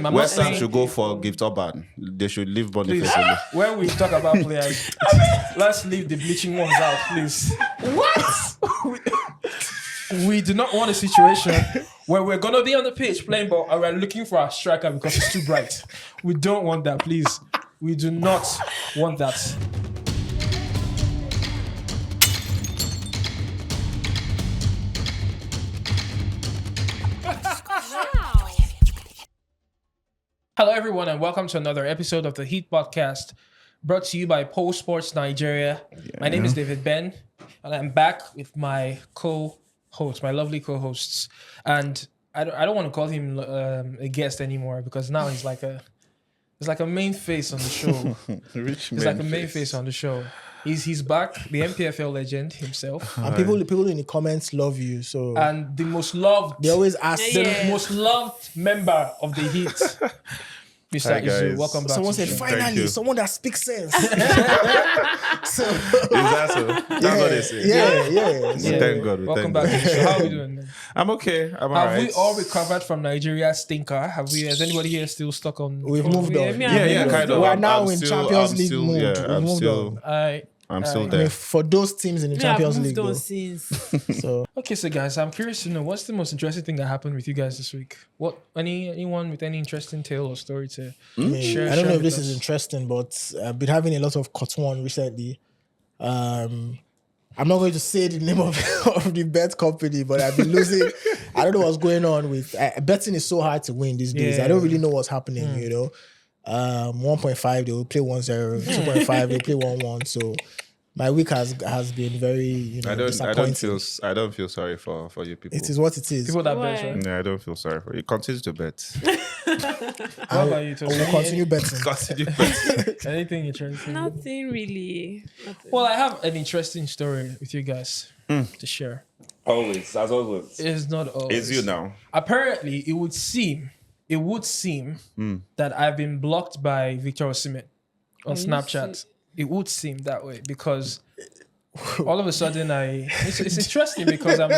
him. I'm West not Ham saying. should go for gift urban. They should leave Boniface alone. When we talk about players, let's leave the bleaching ones out, please. What? We do not want a situation where we're gonna be on the pitch playing ball and we're looking for our striker because it's too bright. We don't want that, please. We do not want that. Hello, everyone, and welcome to another episode of the Heat Podcast, brought to you by Pole Sports Nigeria. My name is David Ben, and I'm back with my co-hosts, my lovely co-hosts. And I don't want to call him a guest anymore because now he's like a main face on the show. He's like a main face on the show. He's back, the MPFL legend himself. And people in the comments love you. So And the most loved, they always ask. the most loved member of the Heat, Mr. Hi, Izu. guys. Welcome back. Someone to the said, show. finally, someone that speaks sense. Is that so? That's what they say. Yeah. We thank God. We Welcome thank back God. to the show. How are we doing, man? I'm okay. I'm Have alright. we all recovered from Nigeria's stinker? Has anybody here still stuck on? We've moved on. Yeah, kind of. We are I'm now in still- Champions I'm League still- mode. Yeah, We've moved on. I'm still I there. mean, for those teams in the Champions League, moved on though. since. So Okay, so guys, I'm curious to know what's the most interesting thing that happened with you guys this week. What anyone with any interesting tale or story to share? I don't know share if this with is us? interesting, but I've been having a lot of cotton recently. I'm not going to say the name of the bet company, but I've been losing. I don't know what's going on with betting. Is so hard to win these days. Yeah. I don't really know what's happening. You know, 1.5 they will play 1-0, 2.5 they play 1-1. So my week has been very disappointing. I don't feel sorry for you people. It is what it is. People that Why? bet, right? No, I don't feel sorry for you. Continue to bet. What about you? I will continue betting. Continue betting. Anything interesting? Nothing really. Nothing. Well, I have an interesting story with you guys to share. Always, as always. It's not always. It's you now. Apparently, it would seem that I've been blocked by Victor Osimhen on Snapchat. It would seem that way because all of a sudden it's interesting because I'm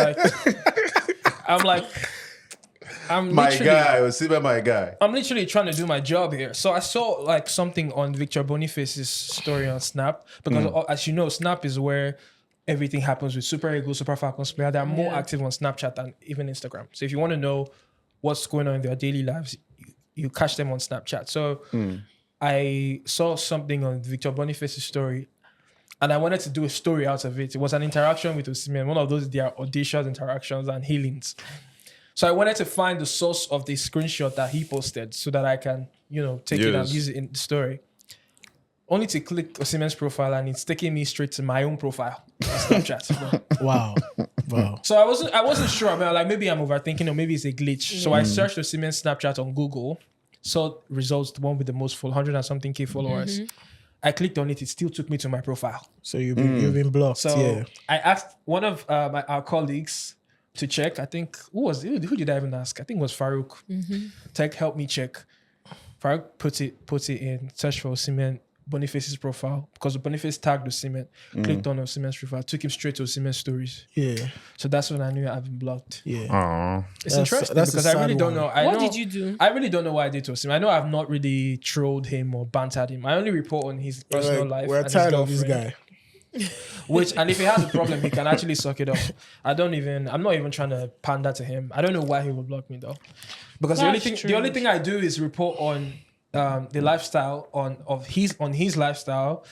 My guy, Osimhen, my guy. I'm literally trying to do my job here. So I saw like something on Victor Boniface's story on Snap because as you know, Snap is where everything happens with Super Eagles, Super Falcons player. They're more active on Snapchat than even Instagram. So if you want to know what's going on in their daily lives, you catch them on Snapchat. So I saw something on Victor Boniface's story and I wanted to do a story out of it. It was an interaction with Osimhen, one of those their audacious interactions and healings. So I wanted to find the source of the screenshot that he posted so that I can, take it and use it in the story. Only to click Osimhen's profile and it's taking me straight to my own profile on Snapchat. Wow. So I wasn't sure. I mean, like maybe I'm overthinking or maybe it's a glitch. So I searched Osimhen's Snapchat on Google, saw results, the one with the most 100 and something K followers. I clicked on it. It still took me to my profile. So you've been blocked. So I asked one of our colleagues to check. I think who did I even ask? I think it was Farouk. Tech helped me check. Farouk put it in search for Osimhen Boniface's profile because Boniface tagged Osimhen, clicked on Osimhen's profile, took him straight to Osimhen's stories. Yeah. So that's when I knew I've been blocked. Yeah. Aww. It's That's interesting a because I really sad don't know. one. What did you do? I really don't know what I did to Osimhen. I know I've not really trolled him or bantered him. I only report on his personal life. We're and tired his of this girlfriend. guy. And if he has a problem, he can actually suck it up. I'm not even trying to pander to him. I don't know why he would block me though. Because the only thing I do is report on the lifestyle on his lifestyle,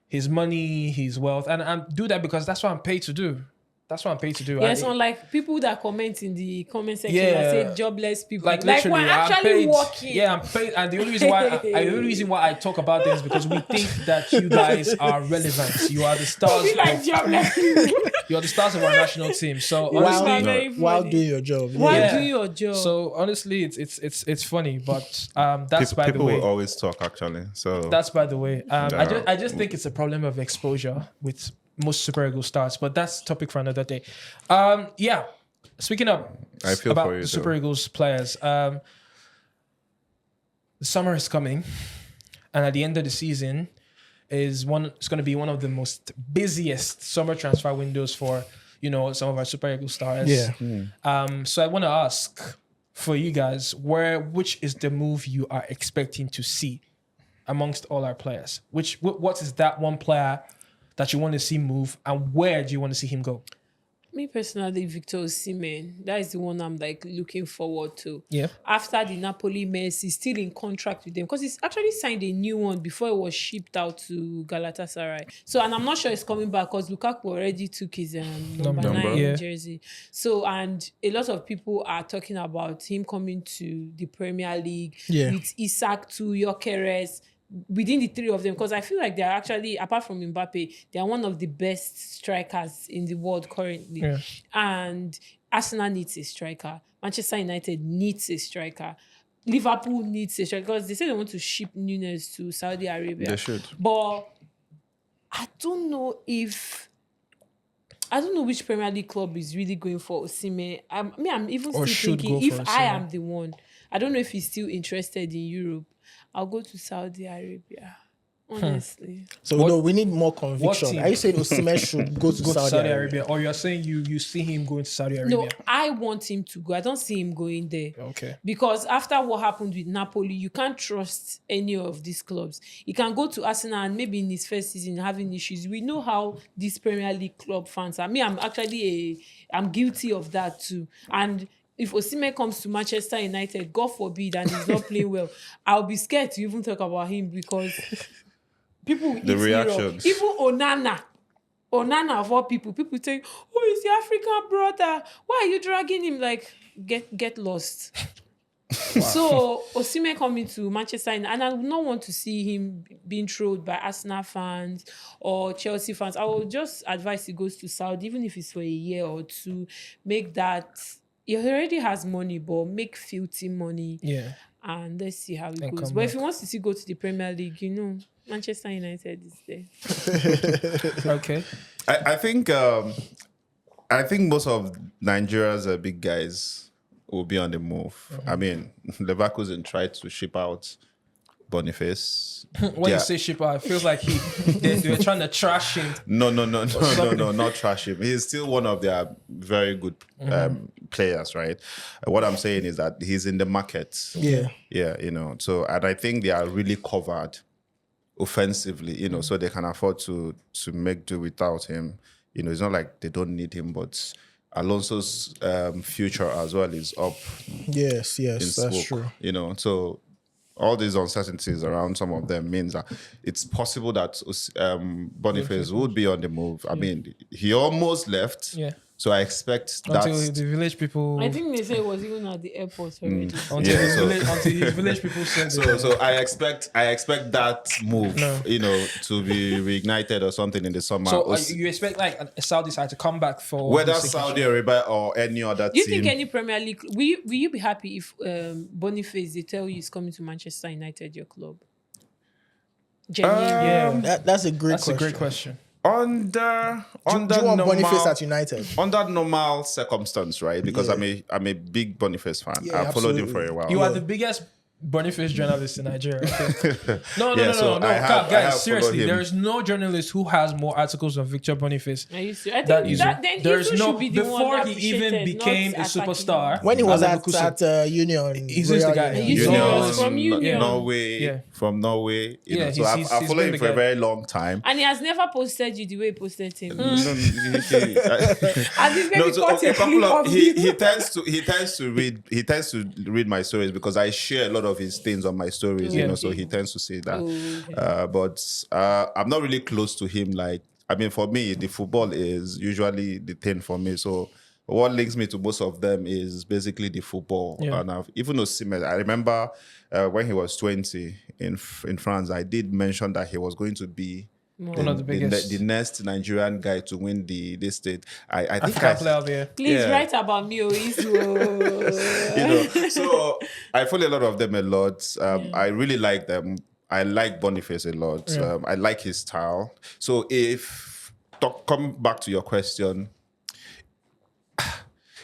his money, his wealth. And I do that because that's what I'm paid to do. Yes, unlike people that comment in the comment section Yeah. and say jobless people. Like we're literally, I'm actually paid. working. Yeah, I'm paid. And the only reason why I talk about this is because we think that you guys are relevant. You are the stars. Be like jobless people. You're the stars of our national team. So Wow. honestly, Very While funny. doing your job. Why Yeah. do your job? so honestly, it's funny, but that's by the People way. will always talk, actually. So That's by the way. Yeah. I just think it's a problem of exposure with most Super Eagles stars, but that's topic for another day. Speaking of I feel about for you, the Super though. Eagles players, the summer is coming, and at the end of the season it's going to be one of the most busiest summer transfer windows for some of our Super Eagles stars. Yeah. So I want to ask for you guys, which is the move you are expecting to see amongst all our players? What is that one player that you want to see move, and where do you want to see him go? Me personally, Victor Osimhen, that is the one I'm like looking forward to. Yeah. After the Napoli mess, he's still in contract with them because he's actually signed a new one before it was shipped out to Galatasaray. So, and I'm not sure he's coming back because Lukaku already took his number 9 jersey. So, and a lot of people are talking about him coming to the Premier League with Isak to Gyökeres. Within the three of them, because I feel like they're actually, apart from Mbappe, they are one of the best strikers in the world currently. Yeah. And Arsenal needs a striker. Manchester United needs a striker. Liverpool needs a striker because they say they want to ship Nunes to Saudi Arabia. They should. But I don't know which Premier League club is really going for Osimhen. I'm even still thinking if I am the one, I don't know if he's still interested in Europe. I'll go to Saudi Arabia, honestly. So we need more conviction. Are you saying Osimhen should go to Saudi Arabia? Or you're saying you see him going to Saudi Arabia? No, I want him to go. I don't see him going there. Okay. Because after what happened with Napoli, you can't trust any of these clubs. He can go to Arsenal and maybe in his first season having issues. We know how these Premier League club fans are. I'm guilty of that too. And if Osimhen comes to Manchester United, God forbid, and he's not playing well, I'll be scared to even talk about him because people will the reactions. Even Onana of all people say, "Oh, he's the African brother. Why are you dragging him?" Like, get lost. Wow. So Osimhen coming to Manchester United, and I would not want to see him being trolled by Arsenal fans or Chelsea fans. I will just advise he goes to Saudi, even if it's for a year or two. Make that. He already has money, but make filthy money. Yeah. And let's see how it goes. But if he wants to still go to the Premier League, Manchester United is there. Okay. I think most of Nigeria's big guys will be on the move. Mm-hmm. I mean, Leverkusen tried to ship out Boniface. When you say ship out, it feels like they were trying to trash him. No, not trash him. He's still one of their very good players, right? What I'm saying is that he's in the market. Yeah. So, and I think they are really covered offensively, so they can afford to make do without him. It's not like they don't need him, but Alonso's future as well is up. Yes, that's true. So all these uncertainties around some of them means that it's possible that Boniface would be on the move. I mean, he almost left. Yeah. So I expect that until the village people. I think they say it was even at the airport already. Until the village people said. So I expect that move, to be reignited or something in the summer. So you expect like a Saudi side to come back for whether Saudi Arabia or any other team. Do you think any Premier League will you be happy if Boniface they tell you he's coming to Manchester United, your club? Genuinely, that's a great question. Under do you want Boniface at United? Under normal circumstance, right? Because I'm a big Boniface fan. I've followed him for a while. You are the biggest Boniface journalist in Nigeria. No. Guys, seriously, there is no journalist who has more articles on Victor Boniface. I think there's no before he even became a superstar. When he was at Union, he's just the guy. From Union, Norway. Yeah. From Norway. So I've followed him for a very long time, and he has never posted you the way he posted him. He tends to read my stories because I share a lot of his things on my stories, so he tends to say that. But I'm not really close to him. Like, I mean, for me, the football is usually the thing for me. So what links me to most of them is basically the football. Yeah. And even Osimhen, I remember when he was 20 in France, I did mention that he was going to be one of the biggest, the next Nigerian guy to win this state. I think I play of here. Please write about me, So I follow a lot of them a lot. I really like them. I like Boniface a lot. Yeah. I like his style. So come back to your question.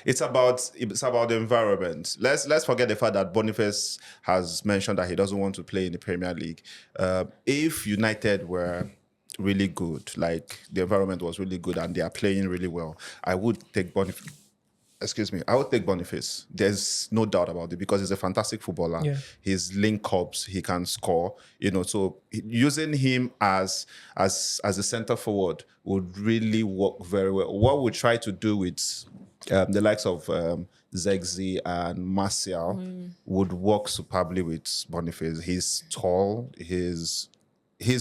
It's about the environment. Let's forget the fact that Boniface has mentioned that he doesn't want to play in the Premier League. If United were really good, like the environment was really good and they are playing really well, I would take Boniface. excuse me, I would take Boniface. There's no doubt about it because he's a fantastic footballer. Yeah. His link ups, he can score. So using him as a center forward would really work very well. What we try to do with the likes of Zegzi and Martial would work superbly with Boniface. He's tall. He's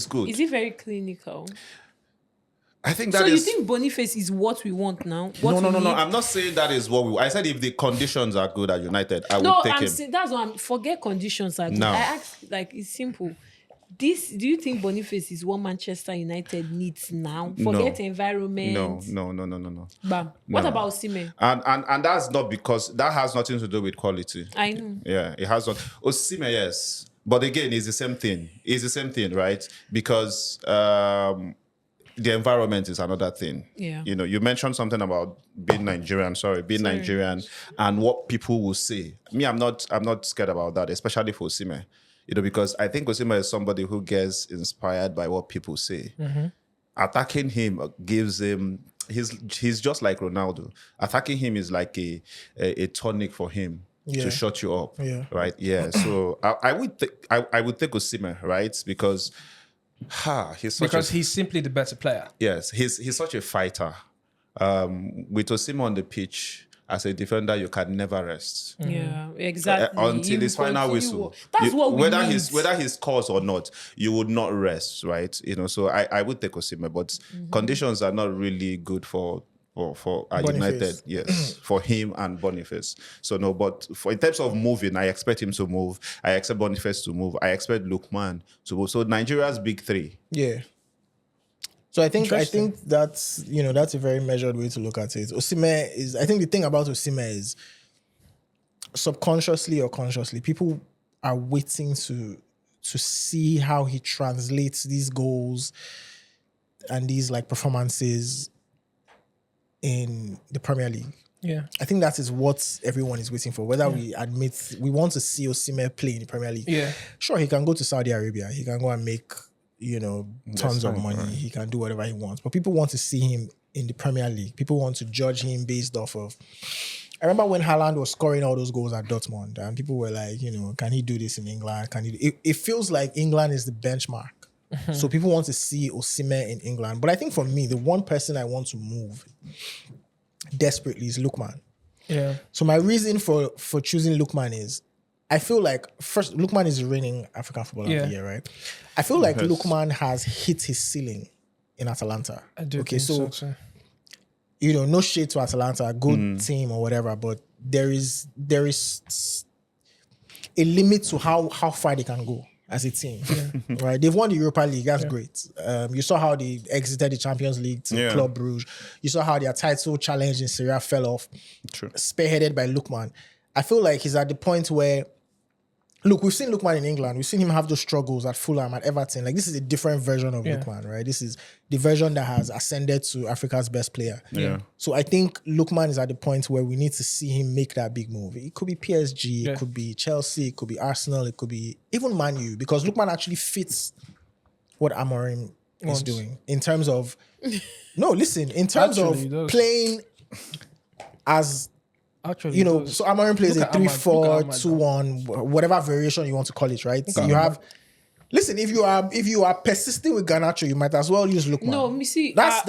good. Is he very clinical? I think that so you think Boniface is what we want now? What No. we need? I'm not saying that is what we. I said if the conditions are good at United, I would take him. Saying that's what I'm. Forget conditions are good. No. I asked, it's simple. Do you think Boniface is what Manchester United needs now? Forget environment. No. Bam. What about Osimhen? And that's not because that has nothing to do with quality. I know. Yeah, it has not. Osimhen, yes, but again, it's the same thing. It's the same thing, right? Because the environment is another thing. Yeah. You mentioned something about being Nigerian, Nigerian, and what people will say. Me, I'm not scared about that, especially for Osimhen. Because I think Osimhen is somebody who gets inspired by what people say. Mm-hmm. Attacking him gives him. He's just like Ronaldo. Attacking him is like a tonic for him to shut you up. Yeah. Right. Yeah. So I would take Osimhen, right? Because he's simply the better player. Yes, he's such a fighter. With Osimhen on the pitch, as a defender, you can never rest. Yeah, exactly. Until his final whistle. That's what we whether need. whether he scores or not, you would not rest, right? So I would take Osimhen, but conditions are not really good for United, yes, for him and Boniface. So no, but in terms of moving, I expect him to move. I expect Boniface to move. I expect Lookman to move. So Nigeria's big three. Yeah. So I think that's that's a very measured way to look at it. Osimhen is. I think the thing about Osimhen is subconsciously or consciously, people are waiting to see how he translates these goals and these performances in the Premier League. Yeah. I think that is what everyone is waiting for. Whether we admit we want to see Osimhen play in the Premier League. Yeah. Sure, he can go to Saudi Arabia. He can go and make tons of money. Right. He can do whatever he wants. But people want to see him in the Premier League. People want to judge him based off of. I remember when Haaland was scoring all those goals at Dortmund, and people were like, can he do this in England? Can he? It feels like England is the benchmark. So people want to see Osimhen in England. But I think for me, the one person I want to move desperately is Lookman. Yeah. So my reason for choosing Lookman is, I feel like, first, Lookman is the reigning African footballer of the year, right? I feel like Lookman has hit his ceiling in Atalanta. I do think so. No shade to Atalanta, good team or whatever, but there is a limit to how far they can go as a team, right? They've won the Europa League, that's great. You saw how they exited the Champions League to Club Brugge. You saw how their title challenge in Serie A fell off, spearheaded by Lookman. I feel like he's at the point where, look, we've seen Lookman in England. We've seen him have those struggles at Fulham, at Everton. This is a different version of Lookman, right? This is the version that has ascended to Africa's best player. Yeah. So I think Lookman is at the point where we need to see him make that big move. It could be PSG, it could be Chelsea, it could be Arsenal, it could be even Man U, because Lookman actually fits what Amorim is doing in terms of in terms of playing as Actually, so Amorim plays a 3-4-2-1, whatever variation you want to call it, right? So you have. Listen, if you are persisting with Garnacho, you might as well use Lookman. No, me see. I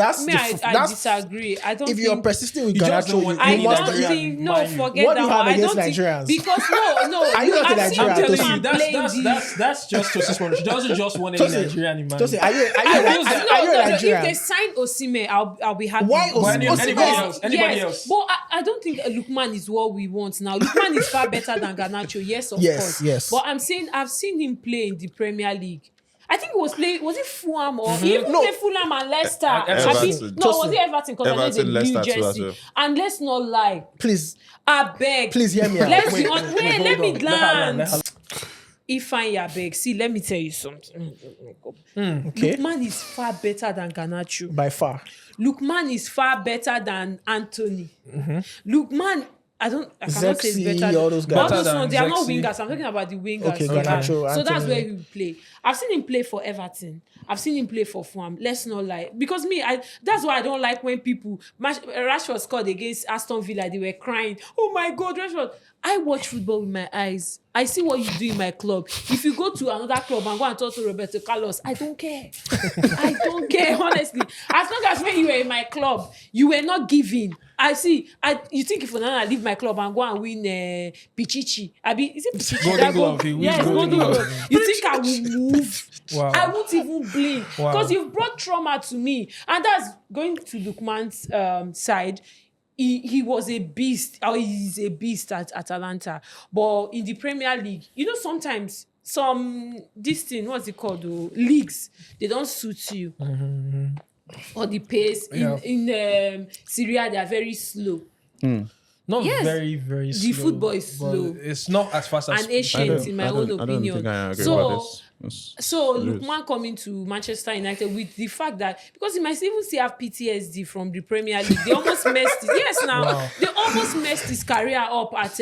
disagree. I don't. If you're persisting with You just Garnacho, don't want you must. don't think. No, forget What that. do you have I against don't think- Nigerians? Because no. Are you not a I've seen Nigerian? Lookman Tosin? playing these- That's just Tosi's point. She doesn't just want any Nigerian in mind. Tosin, are you a If Nigerian? they sign Osimhen, I'll be happy. Why Osimhen? Anybody else? But I don't think Lookman is what we want now. Lookman is far better than Garnacho. Yes, of course. Yes. But I'm saying I've seen him play in the Premier League. I think was it Fulham or he even played Fulham and Leicester? Everton. Was it Everton? Because I know Everton, the blue Leicester too as jersey. well. And let's not lie. Please I beg. Please hear me out. Let's Wait, be on. Wait, let me Let her glance. Ifeanyi Abeg. See, let me tell you something. Okay. Lookman is far better than Garnacho. By far. Lookman is far better than Anthony. Lookman, I cannot say Zexi, it's better. all those guys. But those Better ones, than they are not Zexi. wingers. I'm talking about the wingers. Okay, we have. Garnacho, So that's Anthony. where he will play. I've seen him play for Everton. I've seen him play for Fulham. Let's not lie. Because that's why I don't like when people... Rashford scored against Aston Villa. They were crying. Oh my God, Rashford. I watch football with my eyes. I see what you do in my club. If you go to another club and go and talk to Roberto Carlos, I don't care. I don't care, honestly. As long as when you were in my club, you were not giving. You think if Onana leave my club and go and win Pichichi? Is it Pichichi? Golden Glove. He wins Yes, Golden Golden Glove. Glove. You think I will move? Wow. I won't even blink. Wow. Because you've brought trauma to me. And that's going to Lookman's side. He was a beast, or he's a beast at Atalanta. But in the Premier League, sometimes what's it called? Leagues, they don't suit you. Mm-hmm. Or the pace. Yeah. In Syria, they are very slow. Not Yes. very, very slow. The football is but slow. It's not as fast as... And ancient, in my own opinion. I don't think I agree with this. So Lookman coming to Manchester United with the fact that, because he might even still have PTSD from the Premier League, they almost messed Wow. they almost messed his career up at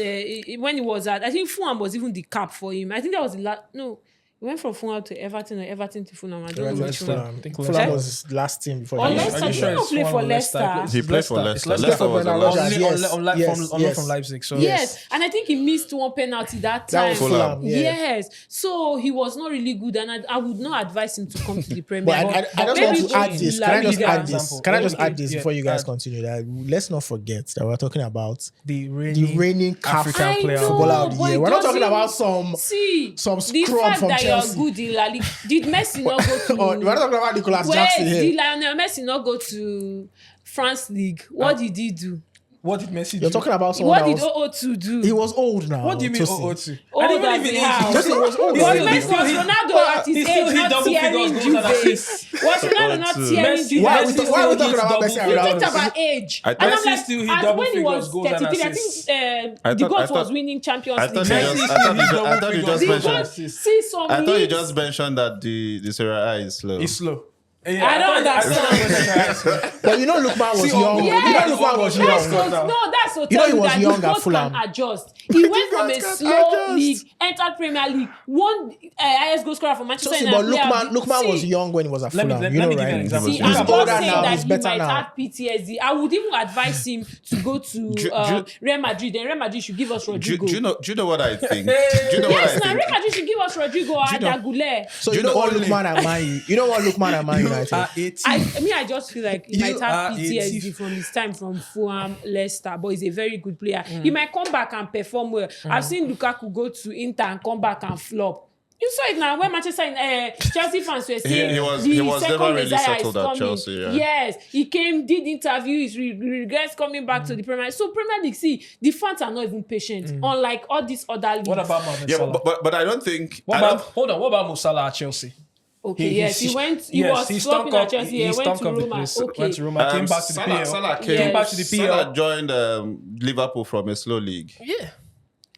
when he was at, I think Fulham was even the cap for him. I think that was the last, no, he went from Fulham to Everton or Everton to Fulham. I don't know which one. I think Fulham Leicester. was his last team before Or he Leicester, Are you did sure he not it's play one for or Leicester? He played for Leicester. It's Leicester was the Bernard last. Rodgers. Only Yes. from Leipzig. So Yes, and I think he missed one penalty that time. That was Fulham. Yeah. Yes, so he was not really good, and I would not advise him to come to the Premier But League. I just Maybe want to go add to this. La Can I just Liga. add this? Example. Can I just Okay. add this Yeah, before you guys add. continue? That let's not forget that we're talking about the the reigning CAF African player. footballer of the but year. it We're not talking doesn't- about some the scrub fact from that Chelsea. you're good in La Liga. Did Messi not go to? Or we're not talking about Nicolas Jackson Did here. Lionel Messi not go to France League? What did he do? What did Messi do? You're talking about someone What that did was... OO2 do? He was old now. What do you mean Tosin. OO2? Old I didn't as even in how? Tosin was old. He already. still- Was Ronaldo at his he still age hit not double tearing figures goals and Juve? assists. Was Ronaldo not Messi- tearing Messi- Juve? Why are Messi we still talking hits about double Messi and figures. You Ronaldo? talked about age. I And thought I'm Messi like, still hit and double when he was figures goals and 33, I assists. think I the thought- goat I thought- was winning Champions I League. thought you Messi just- still I thought hit you double just figures The goals and goat, assists. see some I thought you leagues. just mentioned that the Serie A is slow. He's slow. I don't understand. But you know Lookman was See, young. yes. You know Lookman was Yes. young. That's so You know tell he you was that young the at goat Fulham. can adjust. He went from a goat can slow adjust. league, entered Premier League, won highest goal scorer for Manchester Tosin, United. but Lookman See, was young when he was at Let me- Fulham. let- You let know, me give you an right? example. See, He's I'm not older saying now. that He's he better might now. have PTSD. I would even advise him to go to Real Madrid. Then Real Madrid should give us Rodrigo. Do you know what I think? Do you know what I Yes, now think? Real Madrid should give us Rodrigo or you know- Adagule. So Do you you know know what only- Lookman and Man You know what Lookman and Man United? I just feel like he You might have are a PTSD thief. from his time from Fulham, Leicester, but he's a very good player. He might come back and perform well. I've seen Lukaku go to Inter and come back and flop. You saw it now when Manchester Chelsea fans were saying He was the never second really Messiah settled is at coming. Chelsea, yeah. Yes, he came, did interviews, regrets coming back to the Premier League. So Premier League, see, the fans are not even patient, unlike all these other leagues. What about Mohamed Yeah, Salah? but I don't think. What I don't- about, hold on, what about Mo Salah at Chelsea? Okay, yes, he went. He yes, was he flopping stunk at up- Chelsea. he He went stunk to up the Roma. place. Okay, Went to Roma, came back to the Salah, PL. Salah Came back to the PL. Salah joined Liverpool from a slow league. Yeah.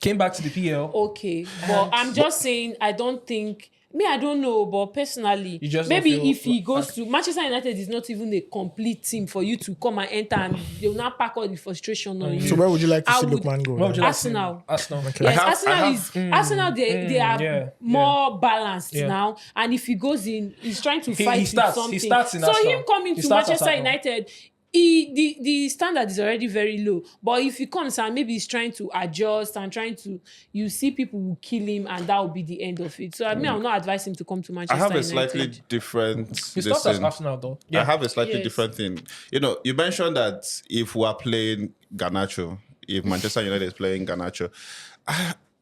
Came back to the PL. okay, but I'm just saying, I don't think. I don't know, but personally, You just don't maybe feel if he goes to Manchester United, is not even a complete team for you to come and enter, and they'll not pack all the frustration on you. So where would you like to I see would- Lookman go? What would you like to see? Arsenal. Arsenal. Okay. Yes, I have- Arsenal. They are yeah, more balanced Yeah. now, and if he goes in, he's trying to He fight starts- with he something. starts in so Arsenal. him coming He to starts Manchester Arsenal. United, the standard is already very low. But if he comes and maybe he's trying to adjust and you see people will kill him, and that will be the end of it. So I will not advise him to come to I Manchester have a United. slightly different. He this starts as thing. Arsenal though. I have a slightly Yes. different thing. You mentioned that if we are playing Garnacho, if Manchester United is playing Garnacho,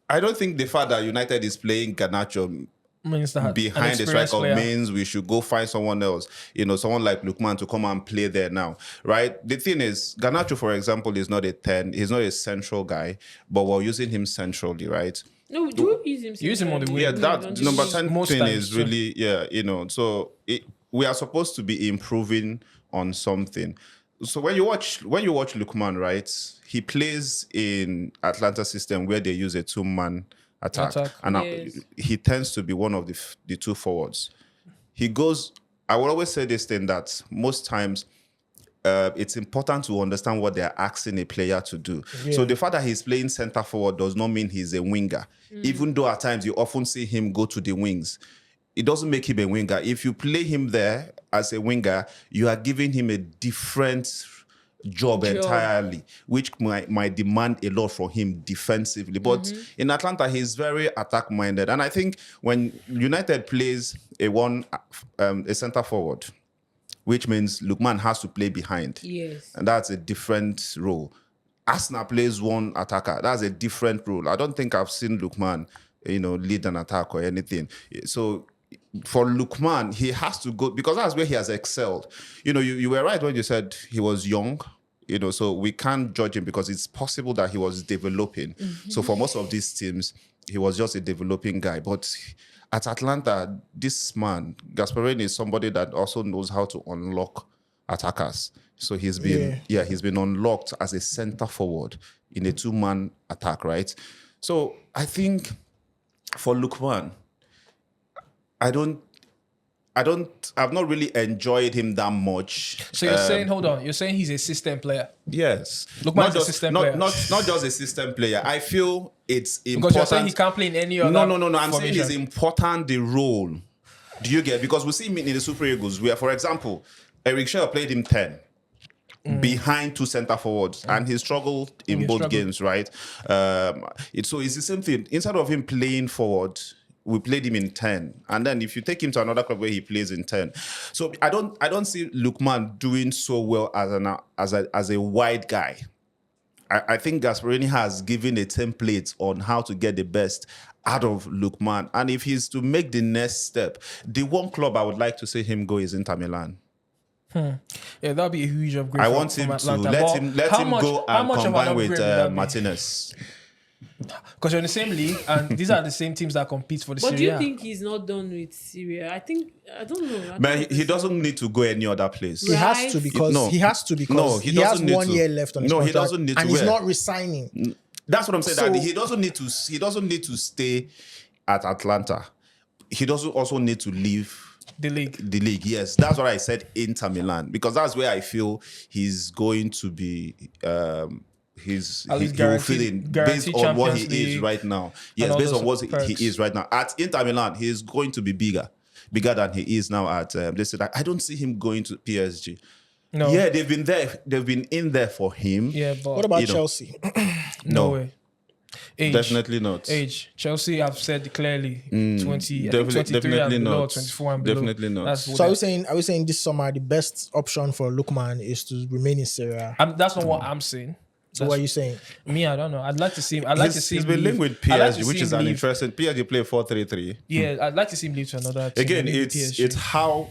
I don't think the fact that United is playing Garnacho Means that behind the striker means we should go find someone else, someone like Lookman to come and play there now, right? The thing is, Garnacho, for example, is not a 10, he's not a central guy, but we're using him centrally, right? No, do we use him? Use him on the wing. Yeah, No, that don't number use 10 Most thing times, is yeah. really, so we are supposed to be improving on something. So when you watch Lookman, right, he plays in Atlanta system where they use a two-man attack. And Yes. he tends to be one of the two forwards. I will always say this thing, that most times it's important to understand what they're asking a player to do. So the fact that he's playing center forward does not mean he's a winger. Even though at times you often see him go to the wings, it doesn't make him a winger. If you play him there as a winger, you are giving him a different job entirely, which might demand a lot from him defensively. But in Atlanta, he's very attack-minded. And I think when United plays a center forward, which means Lookman has to play behind. Yes. And that's a different role. Arsenal plays one attacker. That's a different role. I don't think I've seen Lookman, lead an attack or anything. So for Lookman, he has to go, because that's where he has excelled. You were right when you said he was young, so we can't judge him because it's possible that he was developing. So for most of these teams, he was just a developing guy. But at Atlanta, this man, Gasperini, is somebody that also knows how to unlock attackers. So he's been unlocked as a center forward in a two-man attack, right? So I think for Lookman, I've not really enjoyed him that much. So you're saying, hold on, you're saying he's a system player? Yes. Lookman's a system player. Not just a system player. I feel it's important. Because you're saying he can't play in any other No. I'm saying it's important, the role. Do you get? Because we see him in the Super Eagles where, for example, Eric Shaw played him 10 behind two center forwards, and he struggled in both games, right? So it's the same thing. Instead of him playing forward, we played him in 10. And then if you take him to another club where he plays in 10. So I don't see Lookman doing so well as a wide guy. I think Gasperini has given a template on how to get the best out of Lookman. And if he's to make the next step, the one club I would like to see him go is Inter Milan. Yeah, that'll be a huge upgrade. I want him to let him go and combine with Martinez. Because you're in the same league, and these are the same teams that compete for the Serie A. But do you think he's not done with Syria? I don't know. But he doesn't need to go any other place. He has to because he has 1 year left on his contract. He doesn't need to. And he's not resigning. That's what I'm saying. So, that he doesn't need to stay at Atlanta. He doesn't also need to leave the league. Yes, that's what I said. Inter Milan, because that's where I feel he's going to be. He will fit in based on what he is right now. Yes, based on what he is right now. At Inter Milan, he is going to be bigger than he is now at this. I don't see him going to PSG. No. Yeah, they've been there. They've been in there for him. Yeah, but what about Chelsea? No way. Age. Definitely not. Age. Chelsea, I've said clearly, 23 definitely and below, not. 24 and below. Definitely not. So are we saying this summer the best option for Lookman is to remain in Serie A? That's not what I'm saying. So what are you saying? Me, I don't know. I'd like to see him. He's been linked with PSG, which is an interesting. PSG play 4-3-3. Yeah, I'd like to see him leave to another team. Again, it's how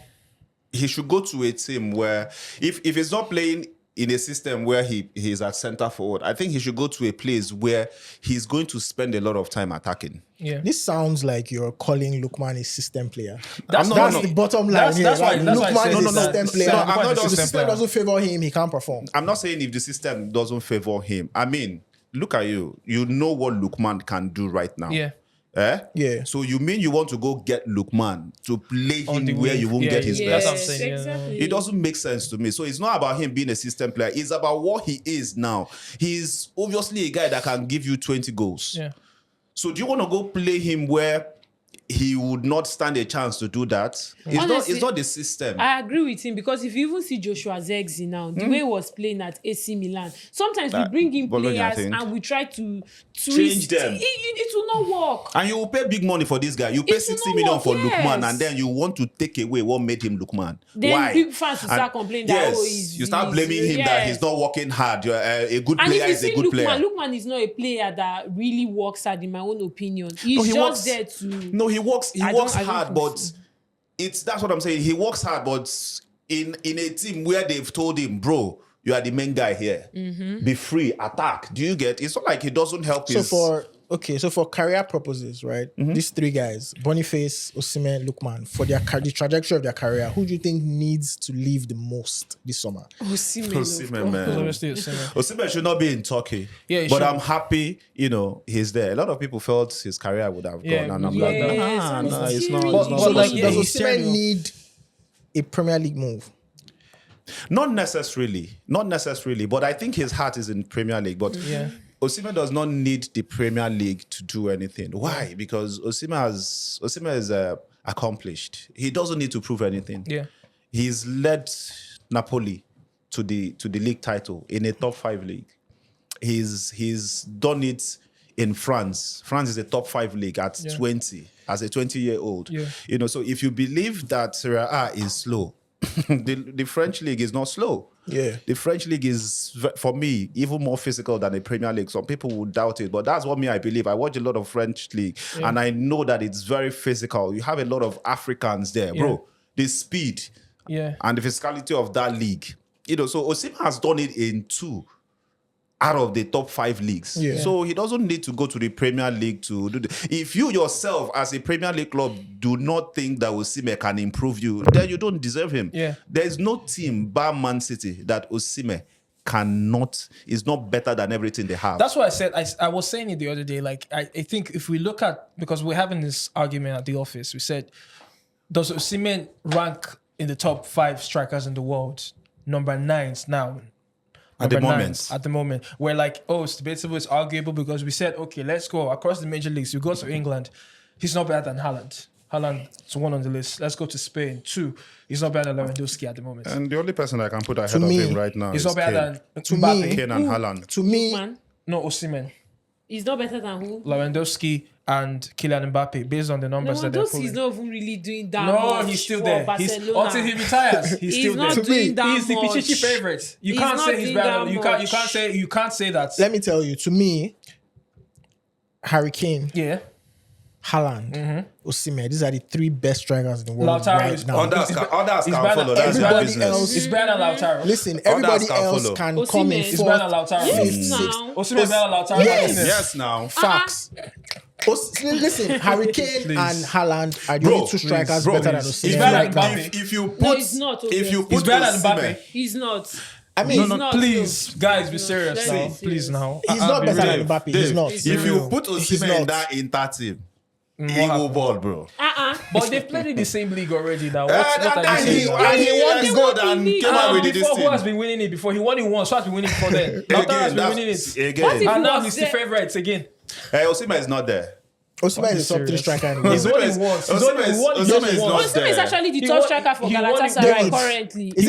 he should go to a team where if he's not playing in a system where he's at center forward, I think he should go to a place where he's going to spend a lot of time attacking. Yeah. This sounds like you're calling Lookman a system player. That's the bottom line here. Lookman is a system player. If the system doesn't favor him, he can't perform. I'm not saying if the system doesn't favor him. I mean, look at you. You know what Lookman can do right now. Yeah. Yeah. So you mean you want to go get Lookman to play him where you won't get his best? That's what I'm saying. Exactly. It doesn't make sense to me. So it's not about him being a system player. It's about what he is now. He's obviously a guy that can give you 20 goals. Yeah. So do you want to go play him where he would not stand a chance to do that? It's not the system. I agree with him, because if you even see Joshua Zirkzee now, the way he was playing at AC Milan, sometimes we bring in players and we try to change them. It will not work. And you will pay big money for this guy. You pay 60 million for Lookman, and then you want to take away what made him Lookman. Then why? big fans will start complaining that you start blaming him that he's not working hard. A good player is a good player. Lookman is not a player that really works hard, in my own opinion. He works there to. No, he works hard, but that's what I'm saying. He works hard, but in a team where they've told him, bro, you are the main guy here. Mm-hmm. Be free, attack. Do you get? It's not like he doesn't help his. So for career purposes, right? Mm-hmm. These three guys, Boniface, Osimhen, Lookman, for the trajectory of their career, who do you think needs to leave the most this summer? Osimhen, man. Osimhen should not be in Turkey. Yeah, but I'm happy, he's there. A lot of people felt his career would have gone, and I'm like, no, it's not. Does Osimhen need a Premier League move? Not necessarily, but I think his heart is in Premier League. But Osimhen does not need the Premier League to do anything. Why? Because Osimhen is accomplished. He doesn't need to prove anything. Yeah. He's led Napoli to the league title in a top 5 league. He's done it in France. France is a top 5 league at 20, as a 20-year-old. Yeah. You know, so if you believe that Serie A is slow, the French league is not slow. Yeah. The French league is, for me, even more physical than the Premier League. Some people would doubt it, but that's what I believe. I watch a lot of French league, and I know that it's very physical. You have a lot of Africans there, bro. The speed and the physicality of that league. You know, so Osimhen has done it in 2 out of the top 5 leagues. Yeah. So he doesn't need to go to the Premier League to do this. If you yourself, as a Premier League club, do not think that Osimhen can improve you, then you don't deserve him. Yeah. There's no team, bar Man City, that Osimhen is not better than everything they have. That's what I said. I was saying it the other day. Like, I think if we look at, because we're having this argument at the office, we said, does Osimhen rank in the top 5 strikers in the world? Number 9s now. At the moment. We're like, oh, it's debatable, it's arguable, because we said, okay, let's go across the major leagues. You go to England, he's not better than Haaland. Haaland's 1 on the list. Let's go to Spain. 2, he's not better than Lewandowski at the moment. And the only person I can put ahead of him right now is not better than Mbappe. Kane and Haaland. To me, no, Osimhen. He's not better than who? Lewandowski and Kylian Mbappe, based on the numbers that they're pulling. He's not even really doing that No, much. he's still for there. Barcelona. Until he retires, he's still not there. doing that He's the much. Pichichi favorite. You He's can't not say he's doing better. that You can't say that. let me tell you, to me, Harry Kane, Haaland, Osimhen, these are the 3 best strikers in the world right now. Others can follow. Everybody else is better than Lautaro. Listen, everybody can else follow. can Osimhen. come in He's better than 4th, Lautaro. 5th, Yes, 6th. now. Osimhen is better than Lautaro. Yes. Now. Facts. Listen, Harry Kane and Haaland are the only 2 strikers better than Osimhen He's better right than now. Mbappe. If you put, No, he's not. if you He's put better than Osimhen, Mbappe. He's not. I mean, not, Please, guys, be serious Let's now. be Please serious. now. he's not better than Mbappe. He's not. If you put He's Osimhen in not. that Inter team, he will ball, bro. But they've played in the same league already now. And he won this gold and came out with this Before, who has thing. been winning it before? He won it once, so has been winning it before then. Lautaro has been winning it. Again. And now was he's the there? favourites again. Osimhen is not there. Osimhen is a top 3 striker in the He's world. only once. Osimhen is not Osimhen is there. actually the He top won- striker for he won it. Galatasaray Dude. currently. Is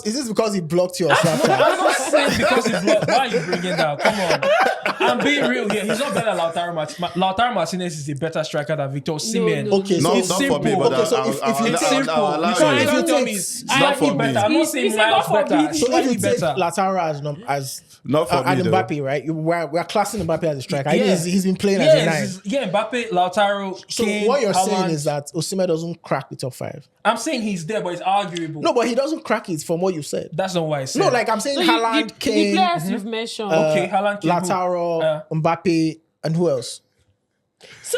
this because he blocked you on Snapchat? I'm not saying because he's blocked. Why are you bringing that? Come on. I'm being real here. He's not better than Lautaro Martinez. Lautaro Martinez is a better striker than Victor Osimhen. No. Okay, Not so for me, simple. but Okay, so if you It's take- simple. I'll allow You can't you. even tell If me you it's take- Not for slightly me. better. I'm not He's saying a miles not for better. me. So if Slightly you take better. Lautaro as Not for me, and though. Mbappe, right? We're classing Mbappe as a striker. I mean, Yeah. he's been playing as a 9. Yeah, Mbappe, Lautaro, So Kane, what you're saying Haaland. is that Osimhen doesn't crack the top 5. I'm saying he's there, but it's arguable. No, but he doesn't crack it from what you said. That's not what I said. No, like I'm saying Haaland, the Kane, players you've mentioned. Okay, Haaland, Kane, who? Lautaro, Mbappe, and who else? So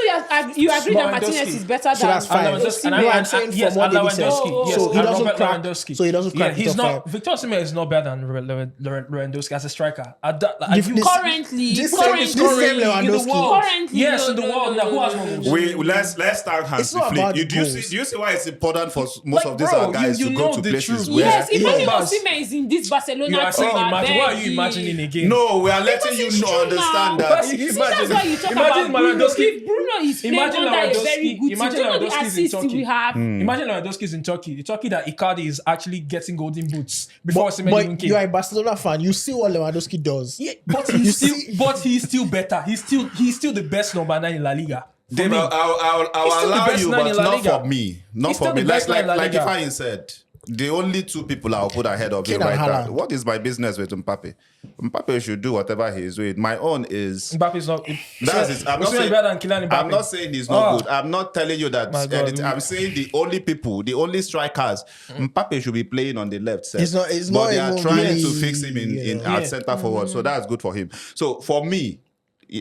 you agree that Martinez Lewandowski. is better So than that's fine. Lewandowski. No, I'm saying from yes, what and David said. Lewandowski. Oh, Yes, so he and doesn't Robert crack. Lewandowski. So he doesn't crack. He's the top not. 5. Victor Osimhen is not better than Lewandowski as a striker. currently this currently same Lewandowski. in the world. Currently, Yes, no, in the no, world. no, Now, who no, has no, more no. goals? Let's start hands It's not to about flip. the Do goals. you see why it's important for most Like, of these bro, guys you to go know to the places truth. where Yes, imagine Bars. Osimhen is in this Barcelona You are team. saying I imagine. Why are beg you imagining again? No, we are letting Because you it's know true understand now. that. But you See, that's why you talk imagine about Bruno. Lewandowski- If Bruno is playing Imagine under a very Lewandowski. good team, Imagine do you know the Lewandowski is in assist Turkey. we have? Imagine Lewandowski is in Turkey. The Turkey that Icardi is actually getting golden boots before Osimhen even But came. you are a Barcelona fan. You see what Lewandowski does. Yeah, but You he's still, see- but he's still better. He's still the best number 9 in La Liga. For Dave, me. I'll He's still the allow best you, nine but in La not Liga. for me. Not He's for still me. the best nine in La Like Liga. Ifeanyi said, the only 2 people I'll put ahead of Kane you right and now. Haaland. What is my business with Mbappe? Mbappe should do whatever he is doing. My own is. Mbappe's not. That's it. I'm not Osimhen saying, better than Kylian Mbappe. I'm not saying he's not Oh. good. I'm not telling you that. My God. anything. I'm saying the only strikers, Mbappe should be playing on the left side. It's not but they are even trying really, to fix him in yeah. at centre forward. So that's good for him. So for me,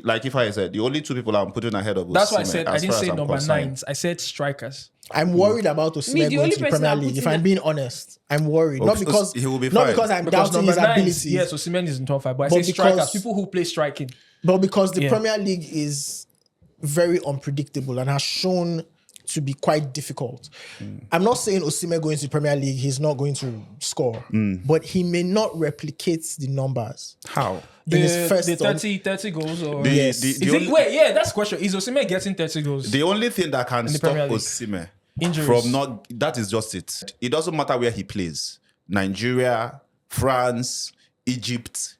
like if I said, the only 2 people I'm putting ahead of That's why I Osimhen, said I as didn't far as say I'm number concerned. 9s. I said strikers. I'm worried about Osimhen the going only to the person Premier I'm League. If putting I'm that- being honest, I'm worried. Not because he will be not fine. because I'm Because doubting his number 9s, ability, yes, Osimhen is in top 5. But I But say strikers, because- people who play striking. but because the Yeah. Premier League is very unpredictable and has shown to be quite difficult. I'm not saying Osimhen going to the Premier League, he's not going to score, but he may not replicate the numbers. How? In his first the 30 goals or Yes. that's the question. Is Osimhen getting 30 goals? The only thing that can the stop Premier League. Osimhen Injuries. from not, that is just it. It doesn't matter where he plays. Nigeria, France, Egypt,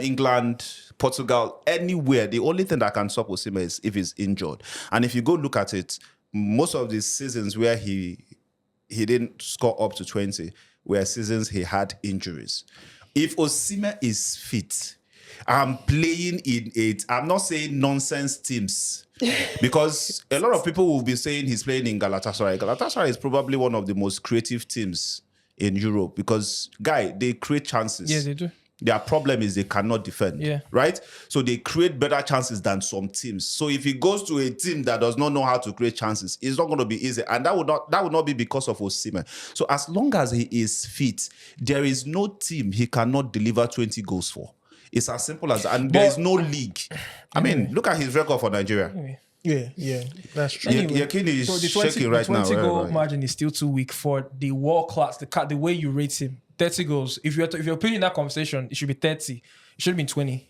England, Portugal, anywhere. The only thing that can stop Osimhen is if he's injured. And if you go look at it, most of the seasons where he didn't score up to 20 were seasons he had injuries. If Osimhen is fit, I'm playing in it. I'm not saying nonsense teams. Because a lot of people will be saying he's playing in Galatasaray. Galatasaray is probably one of the most creative teams in Europe because, guy, they create chances. Yeah, they do. Their problem is they cannot defend, right? So they create better chances than some teams. So if he goes to a team that does not know how to create chances, it's not going to be easy. And that would not be because of Osimhen. So as long as he is fit, there is no team he cannot deliver 20 goals for. It's as simple as that. And there is no league. I mean, look at his record for Nigeria. Yeah, that's true. Yakini is So the shaking right now. 20 goal right. margin is still too weak for the world class, the way you rate him. 30 goals. If you're putting in that conversation, it should be 30. It should have been 20.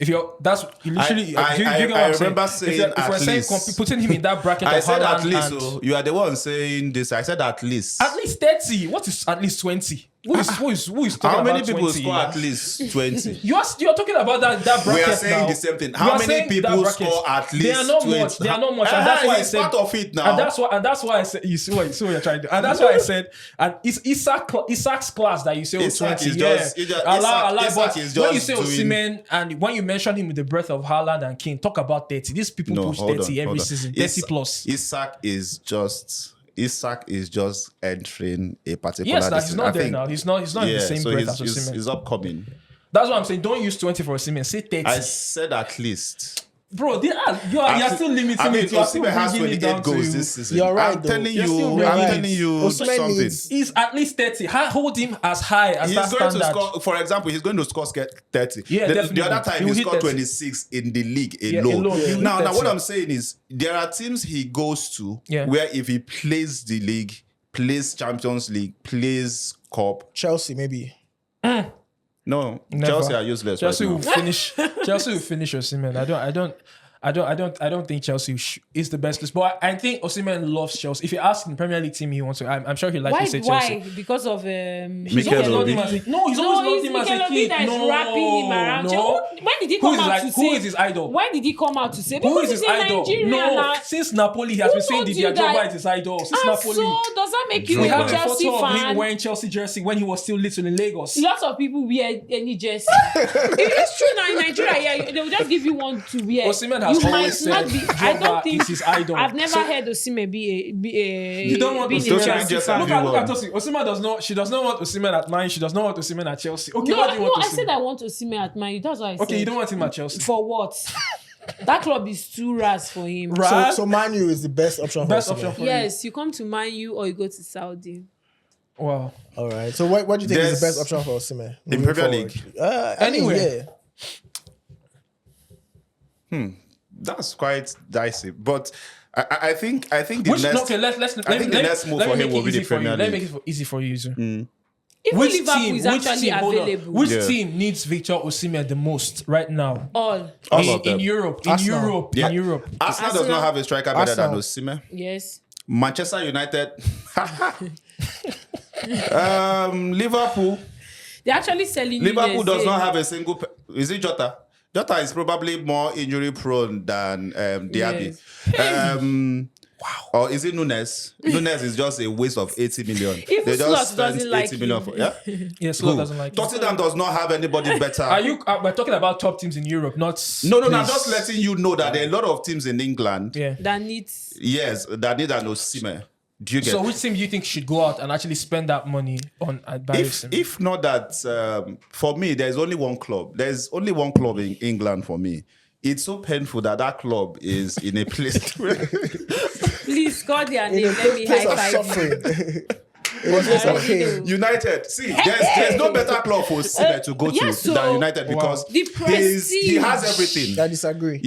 If you're, that's you literally. I remember saying at least. Putting him in that bracket. I of said Haaland at least. and- So you are the one saying this. I said at least. At least 30. What is at least 20? Who is talking How many about people 20? score at least 20? You're talking about that bracket. We are saying now. the same thing. You How are many saying people that bracket. score at least They are not 20? much. They are not much. And that's why I he's said. part of it now. And that's why I said. You see what you're trying to do. And that's why I said. And it's Isak's class that you say Isak 20. is Yeah. just- But is when you just say doing- Osimhen and when you mention him with the breath of Haaland and Kane, talk about 30. These people push 30 every season. 30 plus. Isak is just entering a particular. Yes, that he's distance. not I there think- now. He's not in the same so breath as he's Osimhen. upcoming. That's what I'm saying. Don't use 20 for Osimhen. Say 30. I said at least. Bro, you're still limiting I mean, it. You're still Osimhen has bringing it 28 down to goals this season. You're right, I'm though. telling You're still you. bringing I'm it. telling you Osimhen something. needs- He's at least 30. Hold him as high as He's that going standard. to score, for example, he's going to score 30. Yeah, the definitely. other time He he will hit scored 30. 26 in the league Yeah, alone. alone. He will hit Now, 30. what I'm saying is there are teams he goes to Yeah. where if he plays the league, plays Champions League, plays Cup. Chelsea, maybe. No, Never. Chelsea are useless Chelsea right will now. finish. Chelsea will finish Osimhen. I don't think Chelsea is the best list, but I think Osimhen loves Chelsea. If you ask the Premier League team, he wants to. I'm sure he likes to say Chelsea. Why? Because of He's Mikel always loved Obi. him as a No, he's always loved him as a kid. that is wrapping him around. No. When did he Who come is out like- to who say? is his idol? When did he come out to say? Who Because is his he's in idol? Nigeria No, now. since Napoli, he has been Who saying told Didier you that? Drogba is his idol. Since And Napoli. so does that make you We a have a Chelsea photo of him fan? wearing Chelsea jersey when he was still little in Lagos. Lots of people wear any jersey. It's true now in Nigeria. Yeah, they will just give you one to wear. Osimhen has You might always not said be. I Drogba don't think is his idol. I've never So- heard Osimhen be a. You don't want being a Osimhen. Chelsea just fan. Look everyone. at Tosi. Osimhen does not. She does not want Osimhen at mine. She does not want Osimhen at Chelsea. Okay, No, what do you want I Osimhen? said I want Osimhen at Man U. That's what I said. Okay, you don't want him at Chelsea. For what? That club is too ras for him. Right. So Man U is the best option for Best Osimhen. option for Yes, you come to Man U or you go to Saudi. you. Wow. All right. So what do you think is the There's- best option for Osimhen? In moving Premier forward? League? Anywhere. Yeah. That's quite dicey. But I think the Which next. okay, let's I think the next move for him will be the Premier Let me League. make it easy for you, Yusuf. If Which Liverpool team? is Which actually team? Hold on. available, Which Yeah. team needs Victor Osimhen the most right now? all All of them. In Europe. Arsenal. Yeah. In Europe. Arsenal does not have a striker better than Arsenal. Osimhen. yes. Manchester United. Liverpool. They're actually selling. Liverpool does Nunes, not have a single. Is it Jota? Jota is probably more injury prone than Diaby. Or is it Nunes? Nunes is just a waste of 80 million. Even They Slot just spent doesn't like 80 million him. for. Yeah. Yes, Slot doesn't like it. Tottenham does not have anybody better. Are you? We're talking about top teams in Europe, not. No, I'm please. just letting you know that there are a lot of teams in England. Yeah. That needs. Yes, that need an Osimhen. Do you get? So which team do you think should go out and actually spend that money on Barry Osimhen? if not that, for me, there's only one club. There's only one club in England for me. It's so painful that club is in a place where Please call their name. Let me Place high of five you. suffering. Okay. United. See, there's no better club for Osimhen to go to yes, so- than United because The he has prestige. everything. I disagree.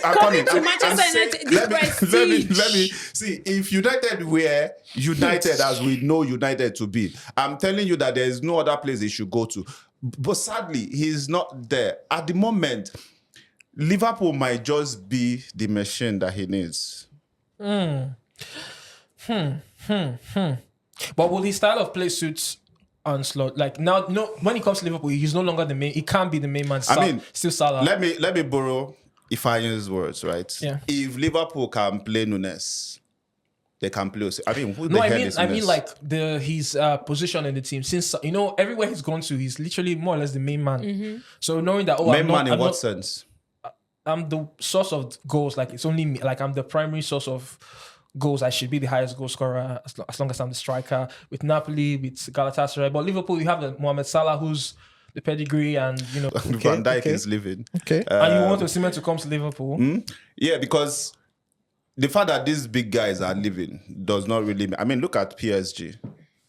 I'm Coming to I'm Manchester saying- United, the let me prestige. see if United were United as we know United to be. I'm telling you that there is no other place they should go to. But sadly, he's not there at the moment. Liverpool might just be the machine that he needs. But will his style of play suits Onslaught? Like now, no. When it comes to Liverpool, he's no longer the main. He can't be the main man. I mean, still Salah. Let me borrow Ifanye's words, right? Yeah. If Liverpool can play Nunes, they can play. I mean, who the No, hell is I Nunes? mean like his position in the team. Since everywhere he's gone to, he's literally more or less the main man. So knowing that, main man in what sense? I'm the source of goals. Like it's only me. Like I'm the primary source of goals. I should be the highest goal scorer as long as I'm the striker. With Napoli, with Galatasaray, but Liverpool, you have the Mohamed Salah, who's the pedigree, and Van Dijk is leaving. Okay. and you want Osimhen to come to Liverpool. Yeah, because the fact that these big guys are leaving does not really. I mean, look at PSG.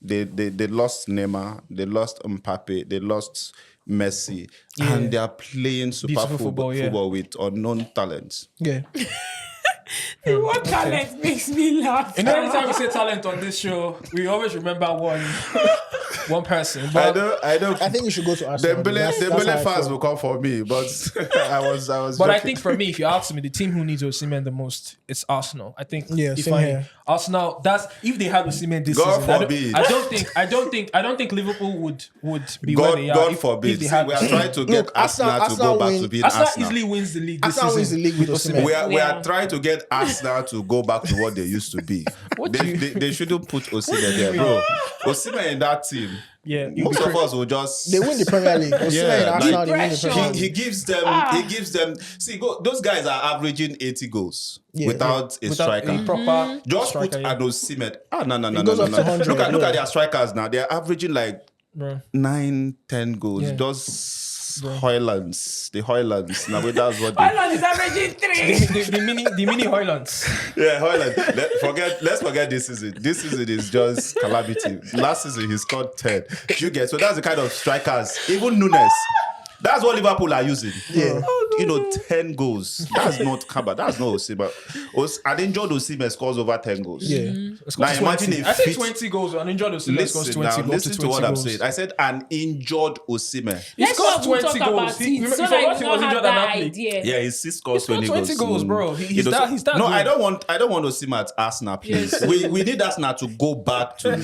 They lost Neymar, they lost Mbappe, they lost Messi, and they are playing super Beautiful football with unknown talents. Yeah. What talent makes me laugh? Anytime we say talent on this show, we always remember one person. But I don't. I think you should go to Arsenal. Dembele That's how I fans feel. will come for me, but I was. But joking. I think for me, if you ask me, the team who needs Osimhen the most, it's Arsenal. I think Yeah, same here. Arsenal. That's if they had Osimhen this God season. forbid. I don't think Liverpool would be where they are. God if forbid. they See, had we are trying to get Look, Arsenal to Arsenal go back win- to being Arsenal Arsenal. easily wins the league this Arsenal wins season. the league with Osimhen. We are Yeah. trying to get Arsenal to go back to what they used to be. What They shouldn't put Osimhen there, bro. Osimhen in that team. Yeah, Most of us will just. They win the Premier League. Osimhen and Arsenal, they win the Depression. Premier League. He gives them. See, those guys are averaging 80 goals Yeah. without a striker. a proper Just striker. put an Osimhen. No. goes up to 100, Look at yeah. their strikers now. They're averaging like Bro. 9-10 goals. Yeah. Just Hoylands. The Hoylands. Now that's what they. Ireland is averaging 3. the mini Hoylands. Yeah, Hoyland. Let's forget this season. This season is just calamity. Last season he scored 10. You get so that's the kind of strikers. Even Nunes. That's what Liverpool are using. Yeah. 10 goals. That's not Kaba. That's not Osimhen. An injured Osimhen scores over 10 goals. Yeah. Now imagine I said if 20 goals. An injured Osimhen scores 20 goals. listen to what I'm saying. I said an injured Osimhen. He Let's scores not even 20 talk goals. about He it. So forgot that he was you don't injured have at that Napoli. idea. Yeah, he still scores He scored 20 goals, bro. He's does- that No, good. I don't want Osimhen at Arsenal, please. We need Arsenal to go back to.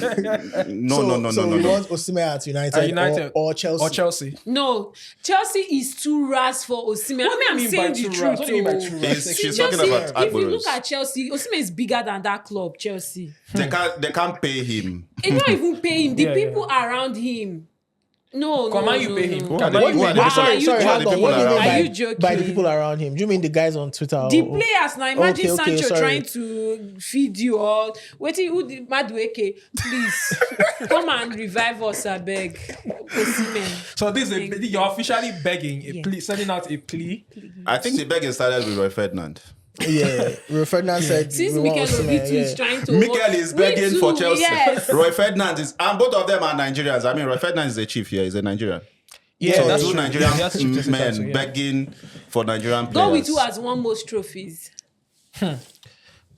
No. So we want Osimhen at United, or Chelsea. Or Chelsea. No, Chelsea is too ras for Osimhen. What do you I'm mean saying by the too truth. ras? What do you mean by too ras? She's See, talking Chelsea, about if you Agüeros. look at Chelsea, Osimhen is bigger than that club, Chelsea. They can't pay him. They don't even pay him. The Yeah, people around him. No, Come no, on, you no, pay no. him. Who Can are the I- people- who are the Ah, people- you- Sorry, who are hold the on. people What do you mean around? Are you by joking? the people around him? Do you mean the guys on Twitter? The players now. Imagine Okay, Sancho sorry. trying to feed you all. Waiting, who the Madueke? Please come and revive us, I beg. Osimhen. So this is you're officially begging, Yeah. plea, sending out a plea. I think the begging started with Roy Ferdinand. Yeah, Rio Ferdinand said Since we want Mikel Osimhen, Obitu yeah. is trying to Mikel work- is Me begging too, for Chelsea. Yes. Roy Ferdinand is, and both of them are Nigerians. I mean, Roy Ferdinand is the chief here. He's a Nigerian. Yeah, So that's two true. Nigerian Yeah, that's true. men So, yeah. begging for Nigerian Go players. with who has won most trophies.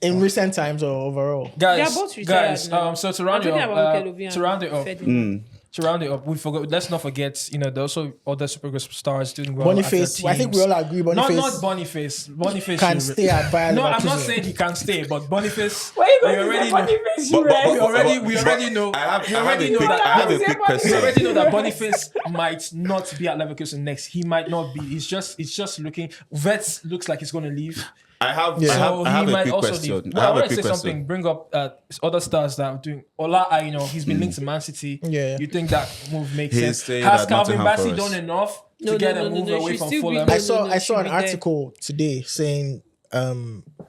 In recent times or overall? Guys, They are both retired guys. now. So to I'm round it talking up, about Mikel Obi to round it and up, Ferdinand. to round it up, we forgot. Let's not forget. There's also other super good stars doing well. Boniface, at their I think we teams. all agree Boniface Not Boniface. Boniface can should- stay at Bayer No, I'm not Leverkusen. saying he can stay, but Boniface. Why you we going to already say know. Boniface? But- You but- right? We already know. I have we already know that. I have a quick We question. already know that Boniface might not be at Leverkusen next. He might not be. It's just looking. Vets looks like he's going to leave. I have Yeah. So a he might quick also question. leave. I Well, I have a want to quick say something. question. Bring up other stars that are doing. Ola, he's been linked to Man City. Yeah. You think that move makes He's sense? staying Has at Calvin Nottingham Bassey Forest. done enough No, to get no, a no, move no, away she's from still Fulham? big. I saw she an will be there. article today saying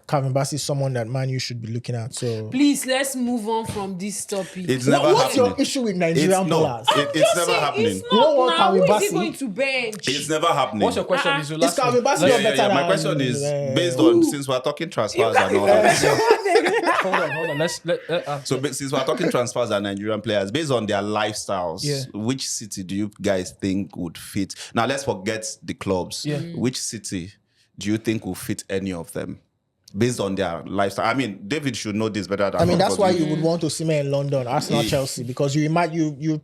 Calvin Bassey is someone that Man U should be looking at. So Please, let's move on from this topic. It's never what's happening. your issue with Nigerian players? It's never happening. It's You don't not want now. Calvin Who is he Bassey? going to bench? It's never happening. What's your question? Is your Is last Calvin one? Bassey not better than My question is based on since we're talking transfers and all that. Hold on. So since we're talking transfers and Nigerian players, based on their lifestyles, which city do you guys think would fit? Now let's forget the clubs. Yeah. Which city do you think will fit any of them? Based on their lifestyle. I mean, David should know this better than that's why you would want Osimhen in London, Arsenal, Chelsea, because you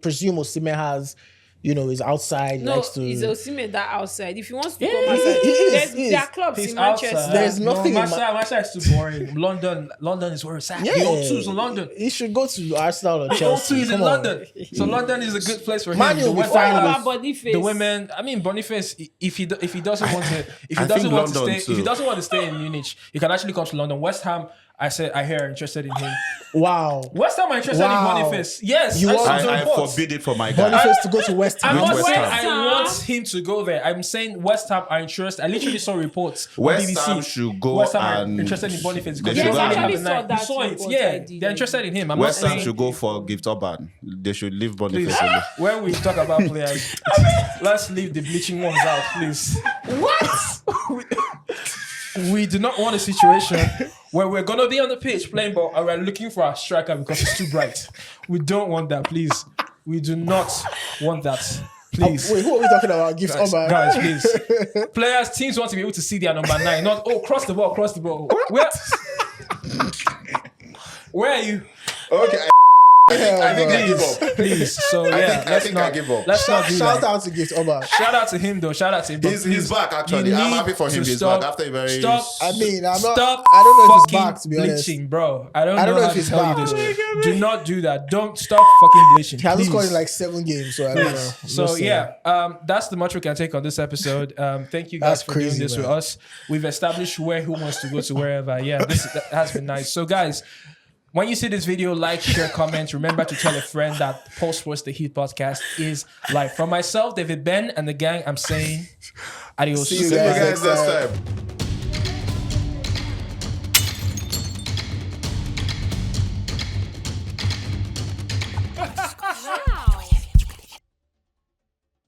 presume Osimhen has, is outside. No, likes to. it's Osimhen that outside. If he wants to come outside, there are clubs in Manchester. There's nothing. Manchester is too boring. London is where it's at. Yeah. The O2 is in London. He should go to Arsenal or The Chelsea. O2 is in Come on. London. So London is a good place for him. Man, you'll be The fine weather, with- Boniface. the women. I mean, Boniface. If he doesn't want to, if he doesn't want to stay in Munich, he can actually come to London. West Ham. I hear are interested in him. Wow. West Ham are interested in Boniface. Yes, I forbid it for my guy. Boniface to go to West Ham. I'm not West saying Ham? I want him to go there. I'm saying West Ham are interested. I literally saw reports on West BBC. Ham should go West Ham are and interested in Boniface they because should he go doesn't and- have the I saw night. that You saw it. report, Yeah, I did. they're interested in him. I'm West not Ham saying should go for Gift Urban. They should leave please. Boniface alone. When we talk about players, let's leave the bleaching ones out, please. What? We do not want a situation where we're gonna be on the pitch playing ball and we're looking for our striker because it's too bright. We don't want that, please. We do not want that. Please. Wait, who are we talking about? Gift Urban. Guys, please. Players, teams want to be able to see their number 9. Not, cross the ball. Where are you? Okay. I think I give up. Please. So yeah, I think I give up. Let's not do Shout that. out to Gift Urban. Shout out to him though. Shout out to him. But He's please, back actually. you I'm need happy for him. to He's stop- back after a very. Stop. I mean, I'm not. Stop. I don't know if fucking it's back, to be honest. bleaching, bro. I don't I don't know know how if to it's tell back. you Oh this. my Do not do that. Don't stop fucking bleaching. He hasn't please. scored in like 7 games, so I don't know. I'm So just saying. yeah, that's the much we can take on this episode. Thank you guys That's for crazy, doing this man. with us. We've established who wants to go to wherever. Yeah, that has been nice. So guys, when you see this video, like, share, comment. Remember to tell a friend that Pulse Sports The Heat podcast is live. From myself, David Ben, and the gang, I'm saying adios. See you See you guys guys next next time. time.